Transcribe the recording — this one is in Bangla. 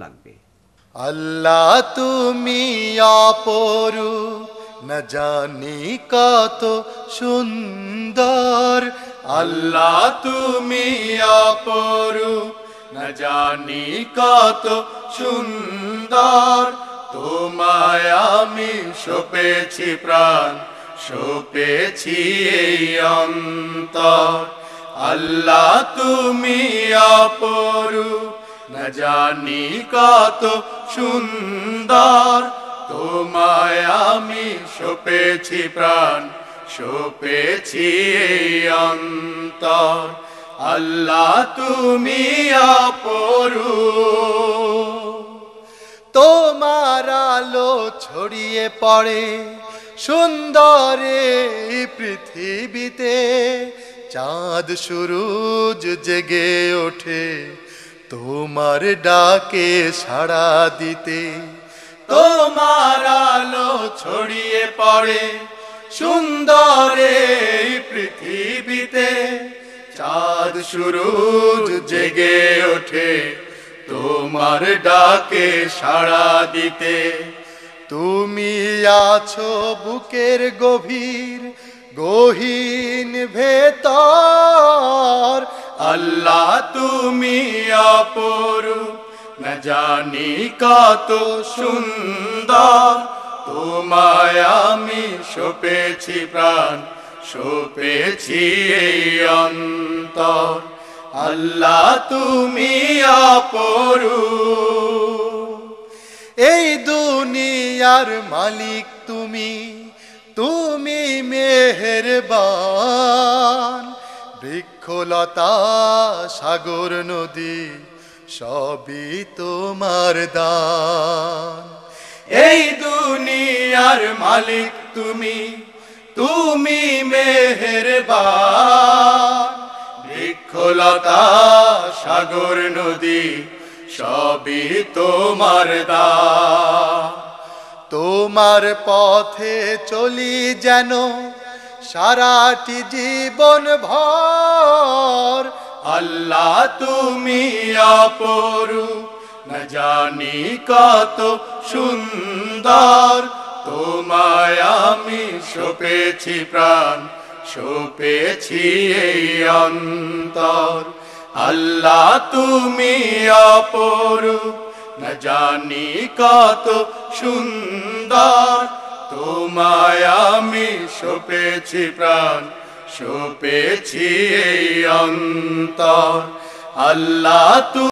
লাগবে। আল্লাহ তুমি অপরূপ, না জানি কত সুন্দর। আল্লাহ তুমি অপরূপ, না জানি কত সুন্দর। তোমায় আমি সপেছি প্রাণ, সপেছি এই অন্তর। আল্লাহ তুমি অপরূপ, না জানি কত সুন্দর। তোমায় আমি সপেছি প্রাণ, সপেছি এই অন্তর। আল্লাহ তুমি অপরূপ, তোমার আলো ছড়িয়ে পড়ে সুন্দরে পৃথিবীতে। চাঁদ সূরজ জেগে ওঠে তোমার ডাকে সাড়া দিতে। তোমার আলো ছড়িয়ে পড়ে সুন্দরে পৃথিবীতে। চাঁদ সূরজ জেগে ওঠে তোমার ডাকে সাড়া দিতে। তুমি আছো বুকের গভীর গহীন ভেতর। আল্লাহ তুমি অপরূপ, না জানি কত সুন্দর। তোমায় আমি সপেছি প্রাণ, সপেছি এই অন্তর। আল্লাহ তুমি অপরূপ, এই দুনিয়ার মালিক তুমি, তুমি মেহেরবান। বৃক্ষলতা সাগর নদী সবই তোমার দান। এই দুনিয়ার মালিক তুমি, তুমি মেহেরবান। বৃক্ষলতা সাগর নদী সবই তোমার দান। তোমার পথে চলি যেন সারাটি জীবন ভর। আল্লাহ তুমি অপরূপ, না জানি কত সুন্দর। তোমায় আমি সপেছি প্রাণ, সপেছি এই অন্তর। আল্লাহ তুমি অপরূপ, না জানি কত সুন্দর। তোমায় আমি সপেছি প্রাণ, সপেছি এই অন্তর। আল্লাহ